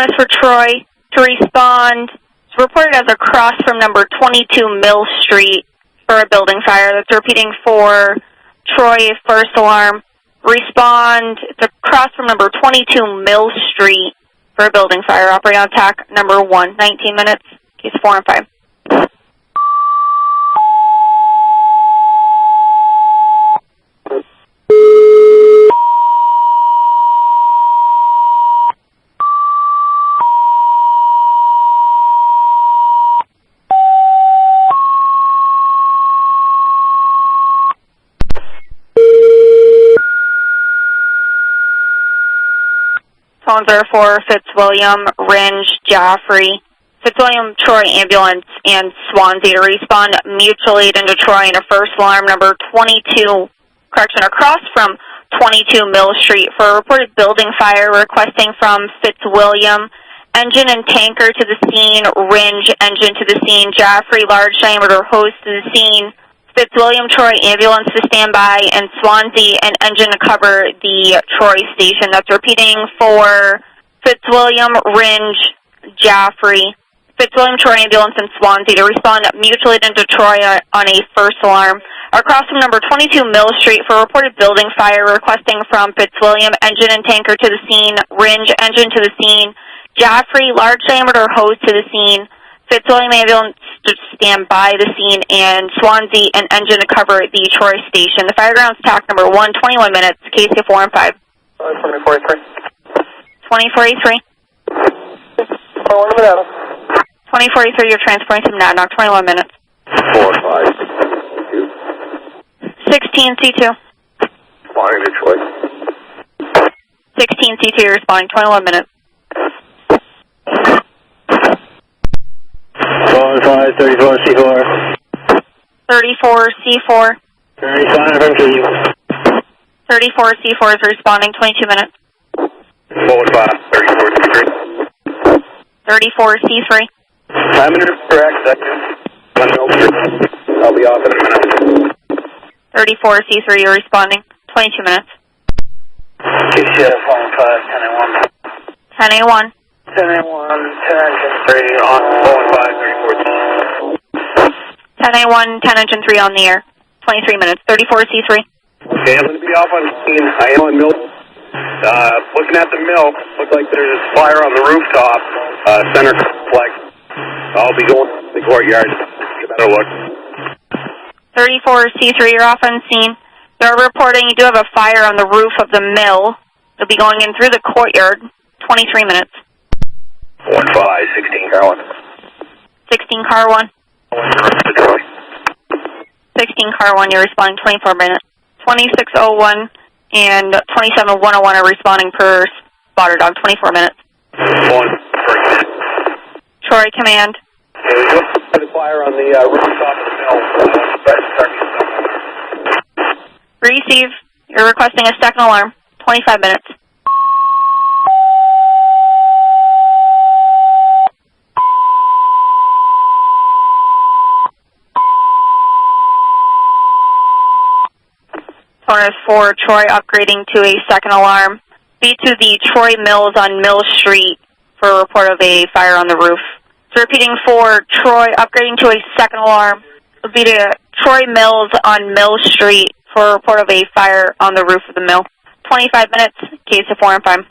bonus for Troy to respond. It's reported as across from number 22 Mill Street for a building fire. That's repeating for Troy, first alarm. Respond. It's across from number 22 Mill Street for a building fire. Operate on attack number 1. 19 minutes. Case 4 and 5. Phones are for Fitzwilliam, Ringe, Jaffrey, Fitzwilliam, Troy Ambulance, and Swansea to respond mutually into Troy in a first alarm number 22, across from 22 Mill Street for a reported building fire requesting from Fitzwilliam, engine and tanker to the scene, Ringe, engine to the scene, Jaffrey, large diameter hose to the scene, Fitzwilliam, Troy Ambulance to stand by, and Swansea, an engine to cover the Troy station. That's repeating for Fitzwilliam, Ringe, Jaffrey, Fitzwilliam, Troy Ambulance, and Swansea to respond mutually into Troy on a first alarm. Across from number 22 Mill Street for a reported building fire requesting from Fitzwilliam, engine and tanker to the scene, Ringe, engine to the scene, Jaffrey, large diameter hose to the scene, Fitzwilliam Ambulance to stand by the scene, and Swansea, an engine to cover the Troy station. The fireground's attack number 1, 21 minutes, case 4 and 5. 2483. 2483. 2483, you're transporting to Monadnock, 21 minutes. 4 5. 16 C2. Responding to Troy. 16 C2, you're responding, 21 minutes. 4 5, 34 C4. 34 C4. 35 from G. 34 C4 is responding, 22 minutes. 4 5, 34 C3. 34 C3. Time and correct, second. I'll be off in a minute. 34 C3, you're responding, 22 minutes. KCF 1 5, 10 A1. 10 A1. 10 A1, 10 engine 3 on 4 5, 34 10 A1, 10 engine 3 on the air, 23 minutes. 34 C3. Okay, I'm going to be off on scene. I am on mill. Looking at the mill, looks like there's a fire on the rooftop, center complex. I'll be going to the courtyard. Get a better look. 34 C3, you're off on scene. They're reporting you do have a fire on the roof of the mill. You'll be going in through the courtyard, 23 minutes. 1 5, 16 car 1. 16 car 1. 16 car 1, you're responding 24 minutes. 2601 and 27101 are responding per spotter dog, 24 minutes. 1. Troy command. Okay, we just put a fire on the rooftop of the mill. Receive. You're requesting a second alarm, 25 minutes. Phone is for Troy upgrading to a second alarm. Be to the Troy Mills on Mill Street for a report of a fire on the roof. So repeating for Troy upgrading to a second alarm. Be to Troy Mills on Mill Street for a report of a fire on the roof of the mill. 25 minutes, case of 4 and 5.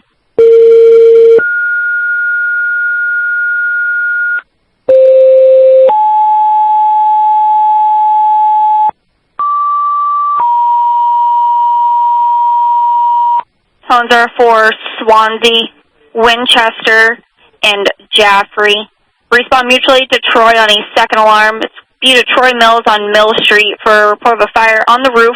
Phones are for Swansea, Winchester, and Jaffrey. Respond mutually to Troy on a second alarm. It's be to Troy Mills on Mill Street for a report of a fire on the roof.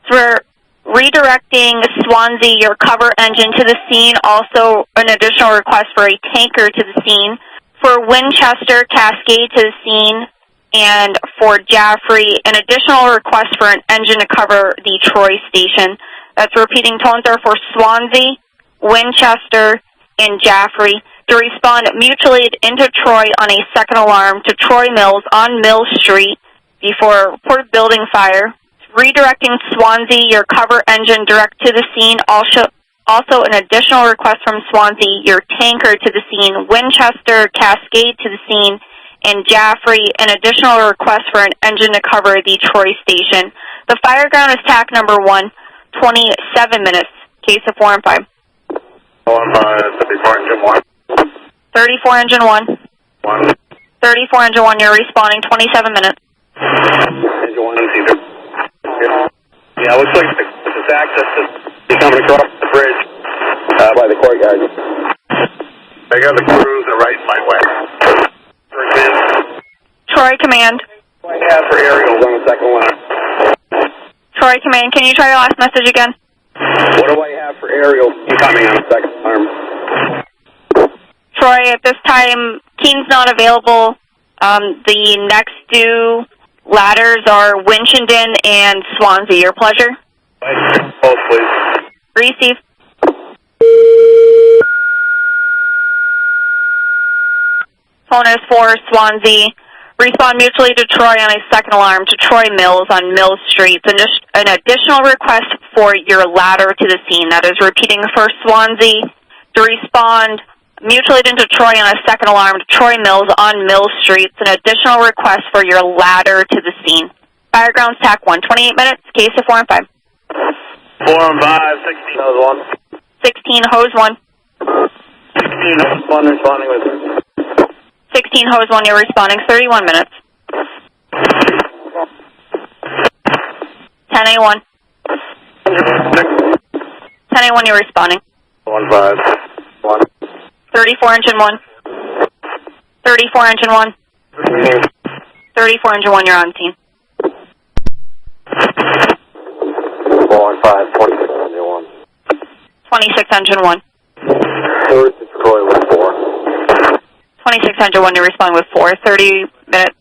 So we're redirecting Swansea, your cover engine, to the scene. Also, an additional request for a tanker to the scene. For Winchester, Cascade to the scene. And for Jaffrey, an additional request for an engine to cover the Troy station. That's repeating tones are for Swansea, Winchester, and Jaffrey to respond mutually into Troy on a second alarm to Troy Mills on Mill Street before a reported building fire. Redirecting Swansea, your cover engine, direct to the scene. Also, an additional request from Swansea, your tanker to the scene, Winchester, Cascade to the scene, and Jaffrey, an additional request for an engine to cover the Troy station. The fire ground is TAC number 1, 27 minutes, case of 4 and 5. 4 and 5, 34 engine 1. 34 engine 1. 1. 34 engine 1, you're responding, 27 minutes. Engine 1 and either. Yeah, it looks like this access is coming across the bridge by the courtyard. I got the crews the right my way. Troy Command. What do I have for aerials on the second line? Troy Command, can you try your last message again? What do I have for aerials incoming on the second arm? Troy, at this time, Keene's not available. The next due ladders are Winchendon and Swansea. Your pleasure. Both, please. Receive. Phone is for Swansea. Respond mutually to Troy on a second alarm to Troy Mills on Mill Street. And just an additional request for your ladder to the scene. That is repeating for Swansea to respond mutually to Troy on a second alarm to Troy Mills on Mill Street. It's an additional request for your ladder to the scene. Firegrounds TAC 1, 28 minutes, case of 4 and 5. 4 and 5, 16 hose 1. 16 hose 1. 16 hose 1 responding with 16 hose 1, you're responding, 31 minutes. 10A1. 10A1, you're responding. 1 5 1. 34 engine 1. 34 engine 1. 34 engine 1, you're on scene. 4 and 5, 26 engine 1. 26 engine 1. 36 Troy with 4. 26 engine 1, you're responding with 4, 30 minutes.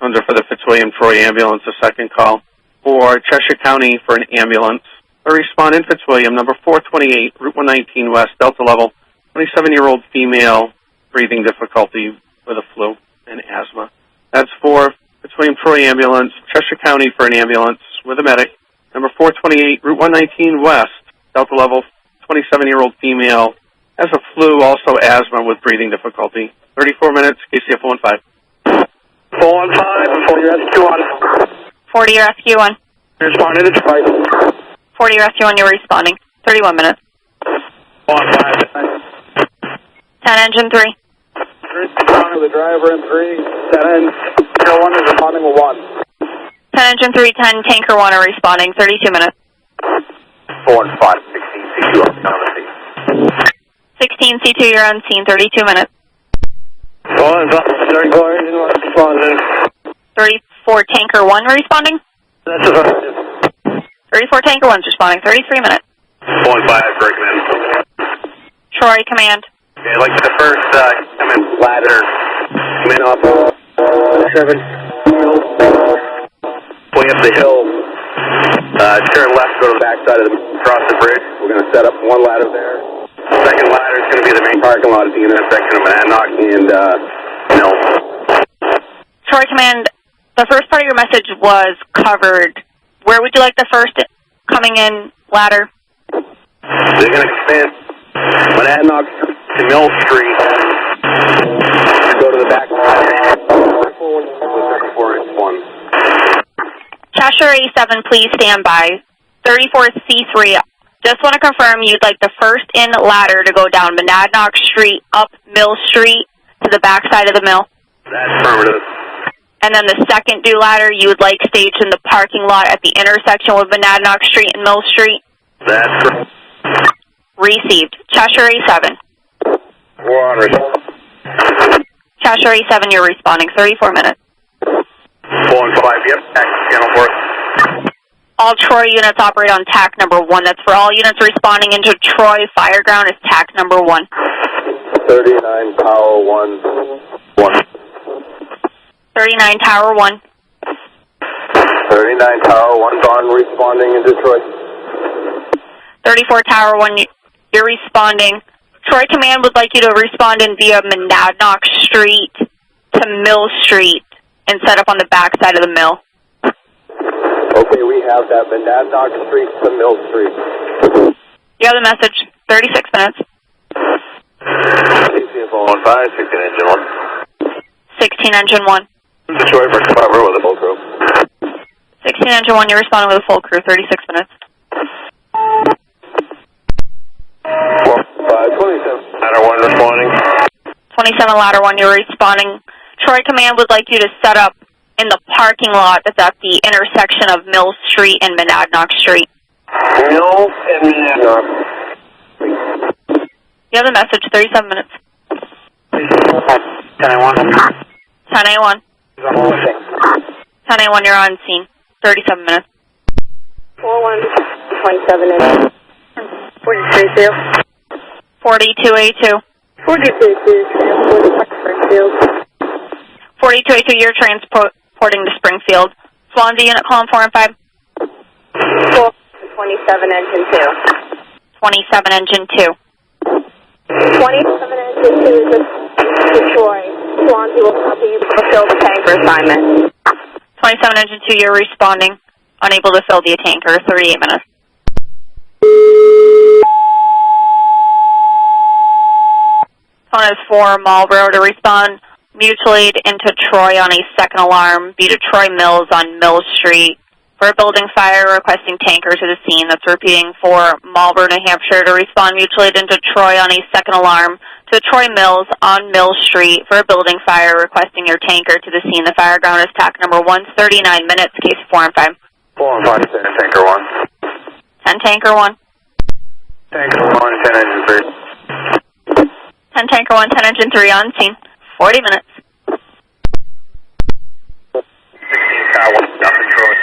Under for the Fitzwilliam Troy ambulance, a second call. For Cheshire County for an ambulance. A respondent, Fitzwilliam, number 428, Route 119 West, Delta level, 27-year-old female, breathing difficulty with a flu and asthma. That's for Fitzwilliam Troy ambulance, Cheshire County for an ambulance with a medic. Number 428, Route 119 West, Delta level, 27-year-old female, has a flu, also asthma with breathing difficulty. 34 minutes, KCF 115. 4 and 5, 40 rescue 1. 40, you're rescue 1. Responding to Troy. 40, you're rescue 1, you're responding. 31 minutes. 4 and 5. 10 engine 3. Responding with the driver and 3. 10 and 1 is responding with 1. 10 engine 3, 10 tanker 1 are responding. 32 minutes. 4 and 5, 16 C2 on the scene. 16 C2, you're on scene. 32 minutes. 4 and 5, 34 engine 1 responding. 34 tanker 1 responding. That's affirmative. 34 tanker 1's responding. 33 minutes. 4 and 5, for command. Troy Command. Okay, I'd like the first come in ladder. Come in off 7. Going up the hill. Turn left, go to the back side of across the bridge. We're going to set up one ladder there. The second ladder is going to be the main parking lot at the intersection of Monadnock and Mill. Troy Command, the first part of your message was covered. Where would you like the first coming in ladder? They're going to expand Monadnock to Mill Street. Go to the back side. 34-inch 1. Cheshire A7, please stand by. 34C3, just want to confirm you'd like the first in ladder to go down Monadnock Street, up Mill Street, to the back side of the mill. That's affirmative. And then the second due ladder you would like staged in the parking lot at the intersection with Monadnock Street and Mill Street. That's correct. Received. Cheshire A7. We're on response. Cheshire A7, you're responding. 34 minutes. 4 and 5, yep, active channel 4. All Troy units operate on TAC number 1. That's for all units responding into Troy. Fireground is TAC number 1. 39 Tower 1. 1. 39 Tower 1. 39 Tower 1, Dawn responding in Detroit. 34 Tower 1, you're responding. Troy Command would like you to respond in via Monadnock Street to Mill Street and set up on the back side of the mill. Okay, we have that. Monadnock Street to Mill Street. You have the message. 36 minutes. 16 engine 1. 16 engine 1. Detroit for cover with a full crew. 16 engine 1, you're responding with a full crew. 36 minutes. 27. Ladder 1 responding. 27 ladder 1, you're responding. Troy Command would like you to set up in the parking lot that's at the intersection of Mill Street and Monadnock Street. Mill and Monadnock. You have the message. 37 minutes. 10A1. 10A1. 10A1, you're on scene. 37 minutes. 4127 in 42. 42A2. 42A2, you're transporting to Springfield. Swansea unit calling 4 and 5. 27 engine 2. 27 engine 2. 27 engine 2 is to Troy. Swansea will not be able to fill the tanker assignment. 27 engine 2, you're responding. Unable to fill the tanker. 38 minutes. Phone is 4 Marlboro to respond. Mutual aid into Troy on a second alarm. Be to Troy Mills on Mill Street. For a building fire, requesting tanker to the scene. That's repeating for Marlboro, New Hampshire to respond. Mutual aid into Troy on a second alarm. To Troy Mills on Mill Street for a building fire, requesting your tanker to the scene. The fire ground is TAC number 139 minutes, case 4 and 5. 4 and 5, 10 tanker 1. 10 tanker 1. Tanker 1, 10 engine 3. 10 tanker 1, 10 engine 3 on scene. 40 minutes. 16 car 1, nothing Troy.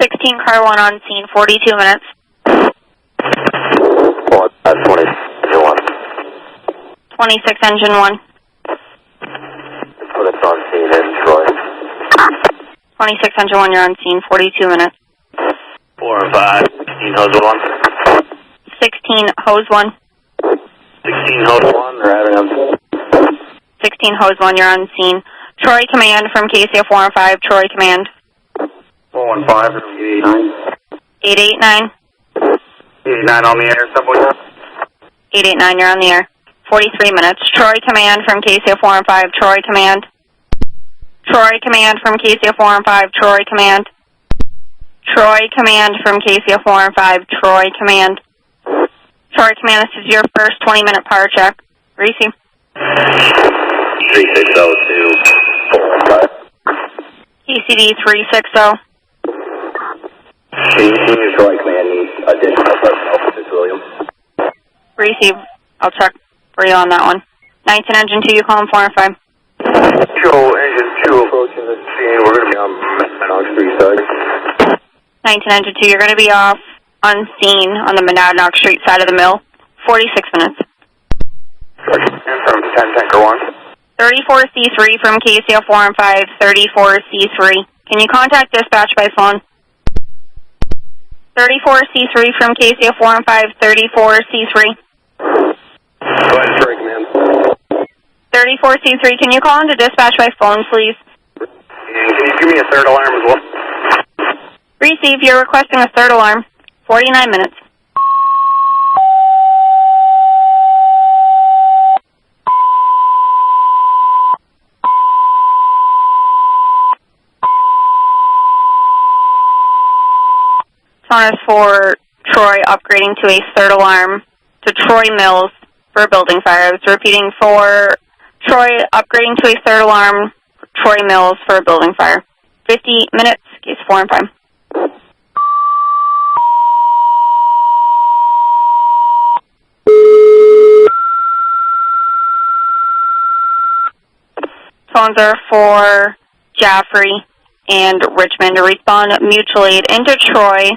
16 car 1 on scene. 42 minutes. 20, engine 1. 26 engine 1. So that's on scene in Troy. 26 engine 1, you're on scene. 42 minutes. 4 and 5, 16 hose 1. 16 hose 1. 16 hose 1, they're having them. 16 hose 1, you're on scene. Troy Command from KCF 4 and 5. Troy Command. 4 and 5, 889. 889. 89 on the air, subway. 889, you're on the air. 43 minutes. Troy Command from KCF 4 and 5. Troy Command. Troy Command from KCF 4 and 5. Troy Command. Troy Command from KCF 4 and 5. Troy Command. Troy Command, this is your first 20-minute power check. Receive. 3602, 4 and 5. ECD 360. Senior Troy Command needs additional personnel for Fitzwilliam. Receive. I'll check for you on that one. 19 engine 2, you calling 4 and 5. Control engine 2 approaching the scene. We're going to be on Monadnock Street side. 19 engine 2, you're going to be off on scene on the Monadnock Street side of the mill. 46 minutes. And from 10 tanker 1. 34C3 from KCL 4 and 5. 34C3. Can you contact dispatch by phone? 34C3 from KCL 4 and 5. 34C3. Go ahead, Troy Command. 34C3, can you call into dispatch by phone, please? And can you give me a third alarm as well? Receive, you're requesting a third alarm. 49 minutes. Phone is for Troy upgrading to a third alarm to Troy Mills for a building fire. I was repeating for Troy upgrading to a third alarm, Troy Mills for a building fire. 50 minutes, case 4 and 5. Phones are for Jaffrey and Richmond to respond mutual aid into Troy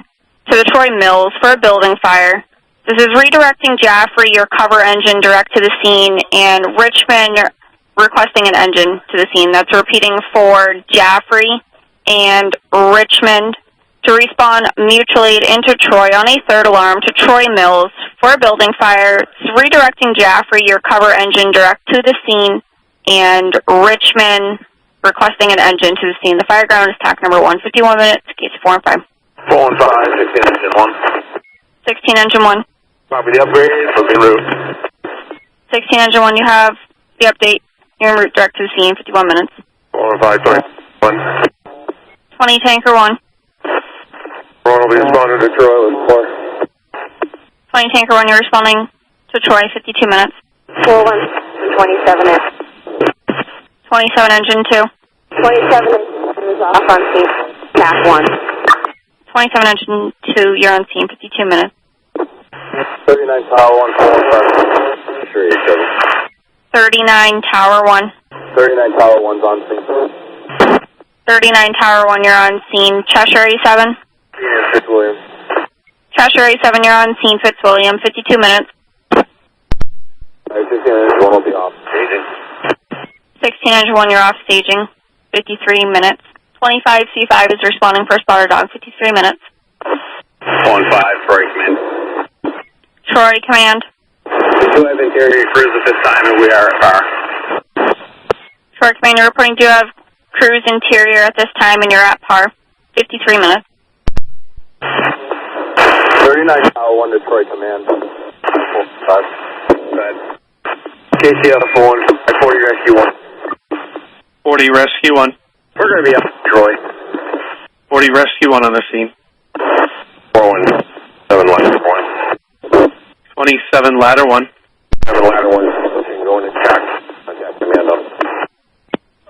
to the Troy Mills for a building fire. This is redirecting Jaffrey, your cover engine, direct to the scene, and Richmond requesting an engine to the scene. That's repeating for Jaffrey and Richmond to respond mutual aid into Troy on a third alarm to Troy Mills for a building fire. It's redirecting Jaffrey, your cover engine, direct to the scene, and Richmond requesting an engine to the scene. The fire ground is TAC number 1, 51 minutes, case 4 and 5. 4 and 5, 16 engine 1. 16 engine 1. Copy the upgrade, will be route. 16 engine 1, you have the update. You're en route direct to the scene, 51 minutes. 4 and 5, 21. 20 tanker 1. 4 will be responding to Troy with 4. 20 tanker 1, you're responding to Troy, 52 minutes. 4-1, 27 in. 27 engine 2. 27 is off on scene. TAC 1. 27 engine 2, you're on scene, 52 minutes. 39 Tower 1, 4 and 5. Sure you're covered. 39 tower 1. 39 Tower 1's on scene. 39 tower 1, you're on scene. Cheshire A7. Yeah, Fitzwilliam. Cheshire A7, you're on scene. Fitzwilliam, 52 minutes. 16 engine 1 will be off staging. 16 engine 1, you're off staging, 53 minutes. 25 C5 is responding for spotter dog, 53 minutes. 4 and 5, Troy command. Troy command. We do have interior crews at this time, and we are at par. Troy command, you're reporting do have cruise interior at this time, and you're at par, 53 minutes. 39 Tower 1 to Troy command. 4 5. Go ahead. KCL 4 40 rescue 1. 40 rescue 1. We're going to be up Troy. 40 rescue 1 on the scene. 417 ladder 1. 27 ladder 1. 7 ladder 1 going to attack. Attack command up.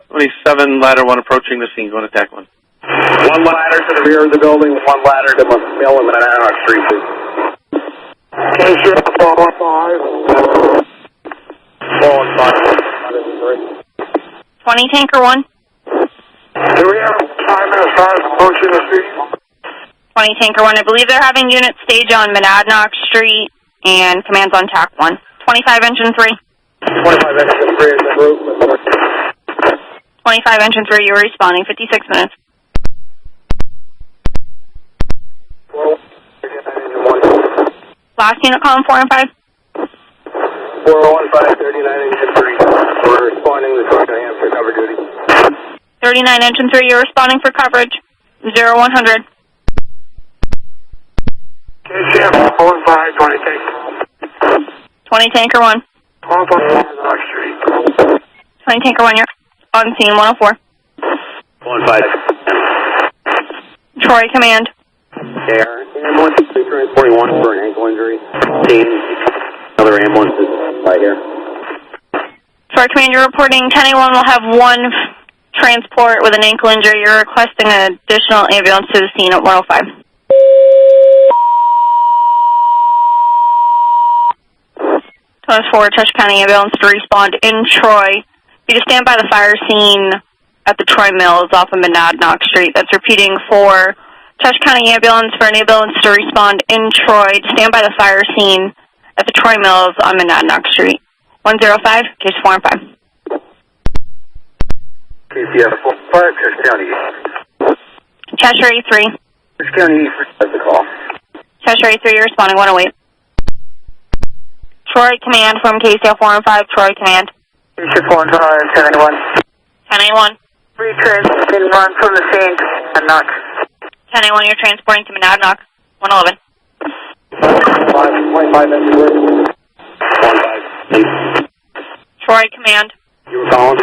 27 ladder 1 approaching the scene, going to attack 1. 1 ladder to the rear of the building, 1 ladder to Mill and Manana Street, please. KCL 415. 415. 20 tanker 1. Do we have 5 minutes time approaching the street? 20 tanker 1, I believe they're having unit stage on Monadnock Street, and command's on TAC 1. 25 engine 3. 25 engine 3 is the route. 25 engine 3, you're responding, 56 minutes. Last unit column 4 and 5. 415, 39 engine 3. We're responding to Troy, New Hampshire, cover duty. 39 engine 3, you're responding for coverage. 0100. KCM 415, 20 tanker. 20 tanker 1. 415 Street. 20 tanker 1, you're on scene, 104. 15. Troy command. Air. Ambulance is transporting 1 for an ankle injury. Another ambulance is right here. Troy command, you're reporting 10A1 will have 1 transport with an ankle injury. You're requesting an additional ambulance to the scene at 105. Tones 4, Cheshire County ambulance to respond in Troy. You just stand by the fire scene at the Troy Mills off of Monadnock Street. That's repeating for Cheshire County ambulance for an ambulance to respond in Troy. To stand by the fire scene at the Troy Mills on Monadnock Street. 105, case 4 and 5. KCF 45, Cheshire County. Cheshire A3. Cheshire County, that's the call. Cheshire A3, you're responding 108. Troy command from KCL 4 and 5. Troy command. KCF 4 and 5, 10A1. 10A1. Been run from the scene and knock. 10A1, you're transporting to Monadnock. 111. 25 minutes. 15. Troy command. You were calling?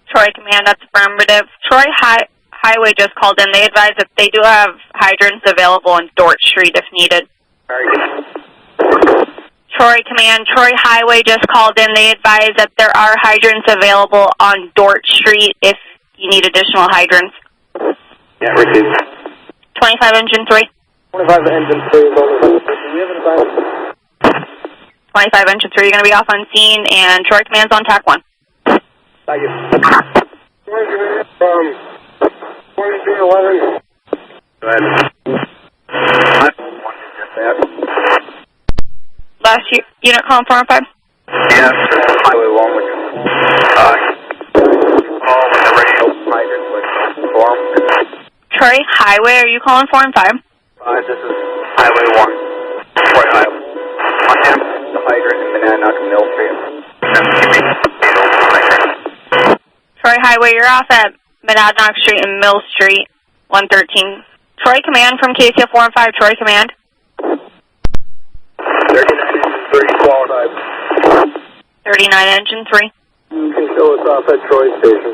Troy command, that's affirmative. Troy Highway just called in. They advise that they do have hydrants available on Dort Street if needed. Very good. Troy command, Troy Highway just called in. They advise that there are hydrants available on Dort Street if you need additional hydrants. Yeah, received. 25 engine 3. 25 engine 3 is over. Do we have an assignment? 25 engine 3, you're going to be off on scene, and Troy command's on TAC 1. Thank you. From 2311. Go ahead. Last unit column 4 and 5. Yeah, Highway 1 with with the radio hydrant with form. Troy Highway, are you calling 4 and 5? This is Highway 1. Troy Highway. Monadnock and Mill Street. Troy Highway, you're off at Monadnock Street and Mill Street, 113. Troy Command from KCF 415, Troy Command. 39 qualified. 39 Engine 3. You can show us off at Troy Station.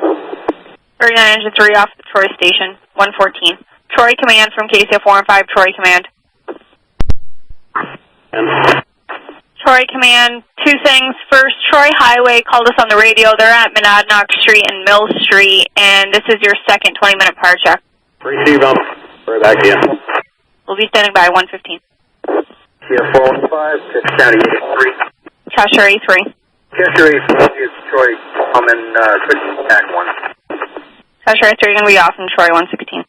39 Engine 3 off the Troy Station, 114. Troy Command from KCF 415, Troy Command. Troy Command, two things. First, Troy Highway called us on the radio. They're at Monadnock Street and Mill Street, and this is your second 20-minute power check. Receive them. Right back in. We'll be standing by 115. Here, 415, Cheshire County 83. Cheshire A3. Cheshire A3 is Troy, I'm in Quick Attack 1. Cheshire A3 going to be off from Troy 116.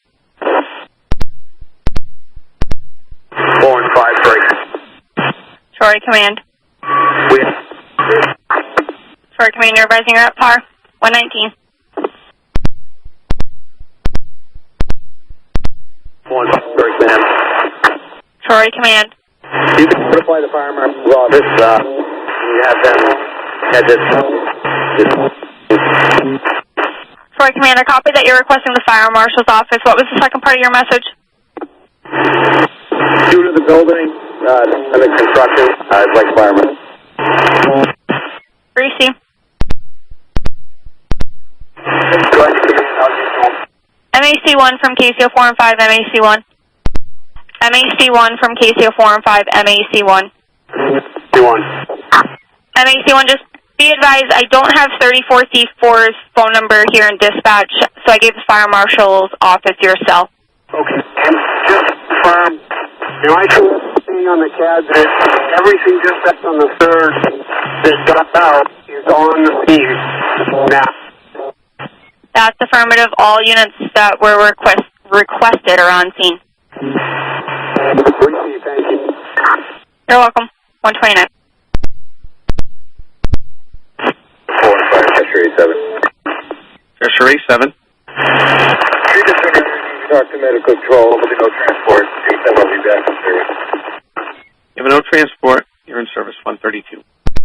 4 and 5 break. Troy Command. Troy Command, you're advising you're at par 119. 1 break, ma'am. Troy Command. You can notify the fire marshal's office. You have them at this. Troy Command, I copy that you're requesting the fire marshal's office. What was the second part of your message? Due to the building and the construction, I'd like firemen. Greasy. MAC-1 from KCO 4 and 5, MAC-1. MAC-1 from KCO 4 and 5, MAC-1. MAC-1, just be advised, I don't have 34C4's phone number here in dispatch, so I gave the fire marshal's office your cell. Okay, and just confirm, I can see on the CAD that everything just that's on the third that got out is on the scene now. That's affirmative. All units that were requested are on scene. Thank you. You're welcome. 129. 4 and 5, Cheshire A7. Cheshire A7. Talk to medical control, but no transport. I'll be back in service. You have no transport. You're in service 132.